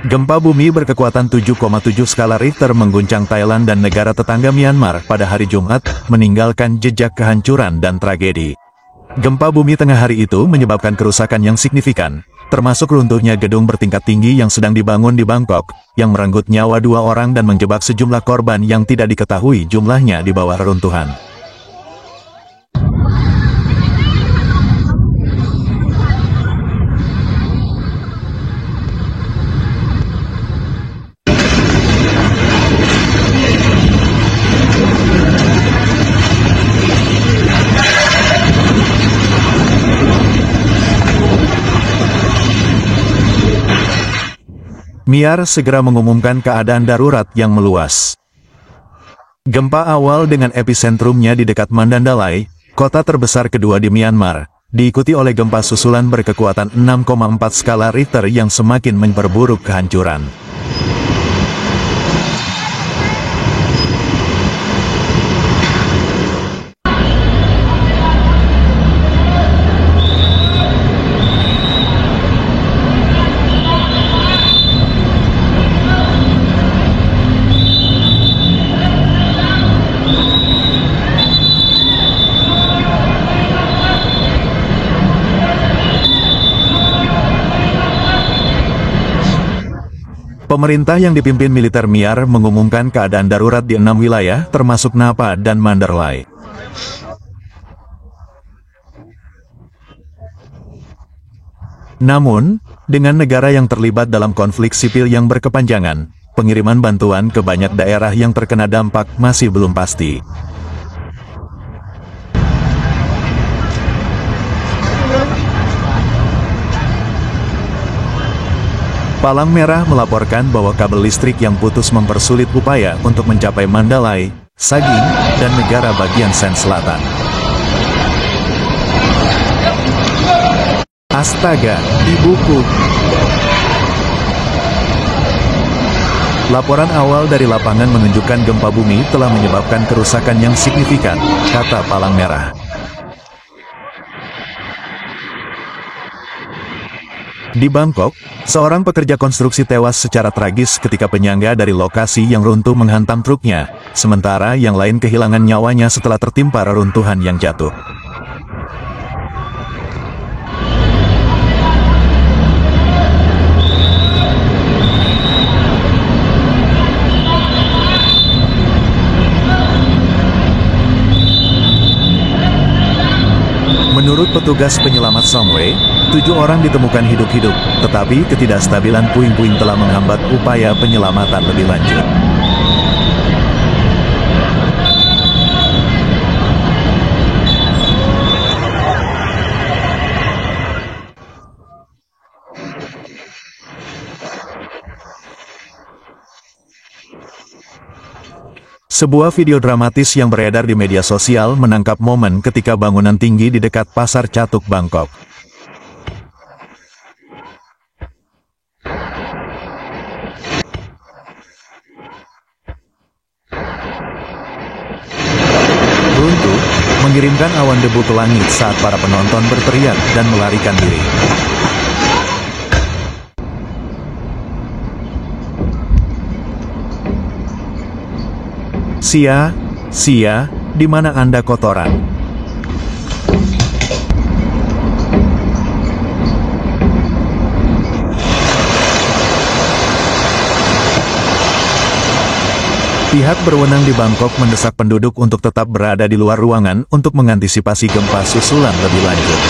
Gempa bumi berkekuatan 7,7 skala Richter mengguncang Thailand dan negara tetangga Myanmar pada hari Jumat, meninggalkan jejak kehancuran dan tragedi. Gempa bumi tengah hari itu menyebabkan kerusakan yang signifikan, termasuk runtuhnya gedung bertingkat tinggi yang sedang dibangun di Bangkok, yang merenggut nyawa 2 orang dan menjebak sejumlah korban yang tidak diketahui jumlahnya di bawah reruntuhan. Myanmar segera mengumumkan keadaan darurat yang meluas. Gempa awal dengan episentrumnya di dekat Mandalay, kota terbesar kedua di Myanmar, diikuti oleh gempa susulan berkekuatan 6,4 skala Richter yang semakin memperburuk kehancuran. Pemerintah yang dipimpin militer Myanmar mengumumkan keadaan darurat di 6 wilayah, termasuk Napa dan Mandalay. Namun, dengan negara yang terlibat dalam konflik sipil yang berkepanjangan, pengiriman bantuan ke banyak daerah yang terkena dampak masih belum pasti. Palang Merah melaporkan bahwa kabel listrik yang putus mempersulit upaya untuk mencapai Mandalay, Saging, dan negara bagian Sen Selatan. Astaga, ibuku! Laporan awal dari lapangan menunjukkan gempa bumi telah menyebabkan kerusakan yang signifikan, kata Palang Merah. Di Bangkok, seorang pekerja konstruksi tewas secara tragis ketika penyangga dari lokasi yang runtuh menghantam truknya, sementara yang lain kehilangan nyawanya setelah tertimpa reruntuhan yang jatuh. Menurut petugas penyelamat Songwe, 7 orang ditemukan hidup-hidup, tetapi ketidakstabilan puing-puing telah menghambat upaya penyelamatan lebih lanjut. Sebuah video dramatis yang beredar di media sosial menangkap momen ketika bangunan tinggi di dekat Pasar Chatuk, Bangkok. Runtuh, mengirimkan awan debu ke langit saat para penonton berteriak dan melarikan diri. Sia, di mana Anda kotoran? Pihak berwenang di Bangkok mendesak penduduk untuk tetap berada di luar ruangan untuk mengantisipasi gempa susulan lebih lanjut.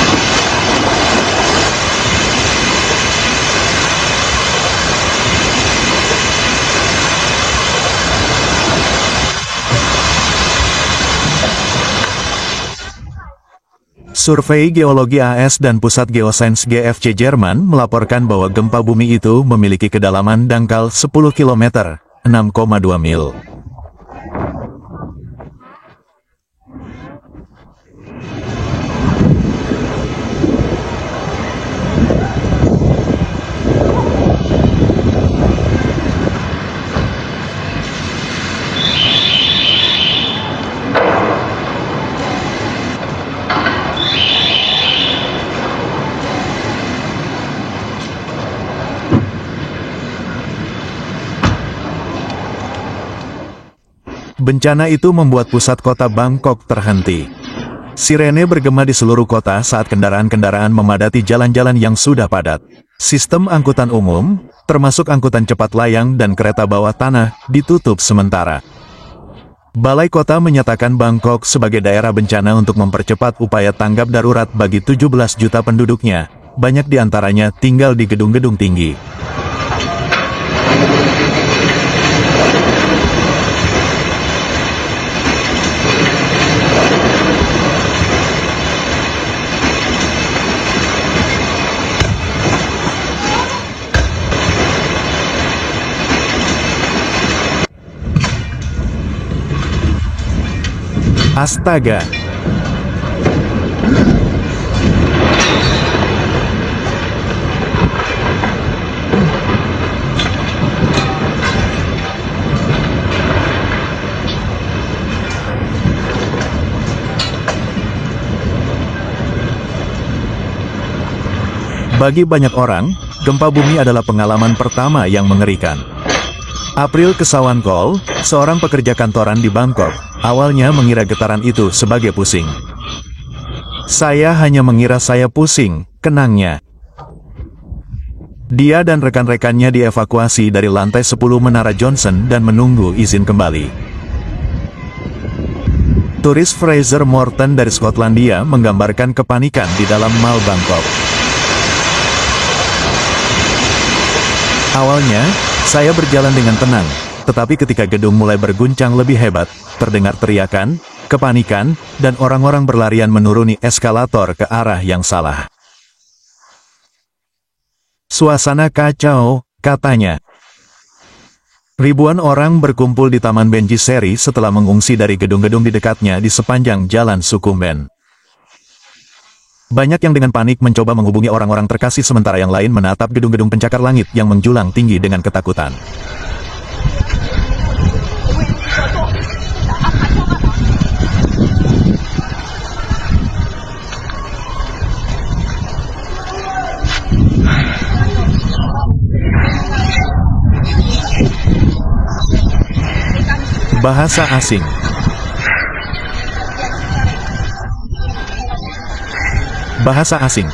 Survei Geologi AS dan Pusat Geosains GFC Jerman melaporkan bahwa gempa bumi itu memiliki kedalaman dangkal 10 km, 6,2 mil. Bencana itu membuat pusat kota Bangkok terhenti. Sirene bergema di seluruh kota saat kendaraan-kendaraan memadati jalan-jalan yang sudah padat. Sistem angkutan umum, termasuk angkutan cepat layang dan kereta bawah tanah, ditutup sementara. Balai Kota menyatakan Bangkok sebagai daerah bencana untuk mempercepat upaya tanggap darurat bagi 17 juta penduduknya, banyak di antaranya tinggal di gedung-gedung tinggi. Astaga! Bagi banyak orang, gempa bumi adalah pengalaman pertama yang mengerikan. April Kesawankol, seorang pekerja kantoran di Bangkok, awalnya mengira getaran itu sebagai pusing. Saya hanya mengira saya pusing, kenangnya. Dia dan rekan-rekannya dievakuasi dari lantai 10 Menara Johnson dan menunggu izin kembali. Turis Fraser Morton dari Skotlandia menggambarkan kepanikan di dalam Mall Bangkok. Awalnya, saya berjalan dengan tenang, tetapi ketika gedung mulai berguncang lebih hebat, terdengar teriakan, kepanikan, dan orang-orang berlarian menuruni eskalator ke arah yang salah. Suasana kacau, katanya. Ribuan orang berkumpul di Taman Benjiseri setelah mengungsi dari gedung-gedung di dekatnya di sepanjang jalan Sukhumvit. Banyak yang dengan panik mencoba menghubungi orang-orang terkasih sementara yang lain menatap gedung-gedung pencakar langit yang menjulang tinggi dengan ketakutan. Bahasa asing. Bahasa asing.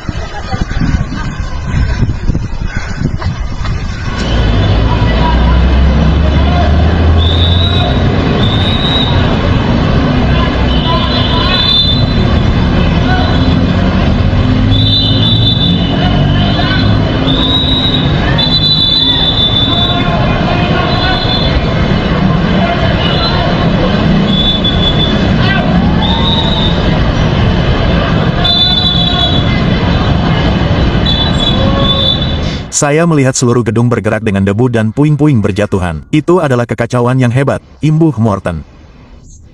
Saya melihat seluruh gedung bergerak dengan debu dan puing-puing berjatuhan. Itu adalah kekacauan yang hebat, imbuh Morton.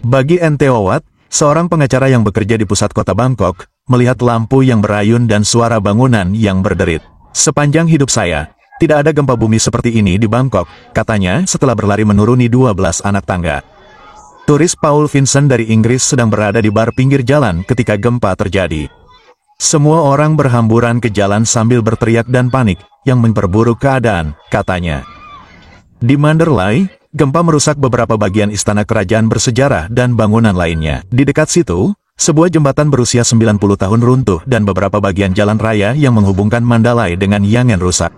Bagi N.T. Owat, seorang pengacara yang bekerja di pusat kota Bangkok, melihat lampu yang berayun dan suara bangunan yang berderit. Sepanjang hidup saya, tidak ada gempa bumi seperti ini di Bangkok, katanya setelah berlari menuruni 12 anak tangga. Turis Paul Vincent dari Inggris sedang berada di bar pinggir jalan ketika gempa terjadi. Semua orang berhamburan ke jalan sambil berteriak dan panik, yang memperburuk keadaan, katanya. Di Mandalay, gempa merusak beberapa bagian istana kerajaan bersejarah dan bangunan lainnya. Di dekat situ, sebuah jembatan berusia 90 tahun runtuh dan beberapa bagian jalan raya yang menghubungkan Mandalay dengan Yangon rusak.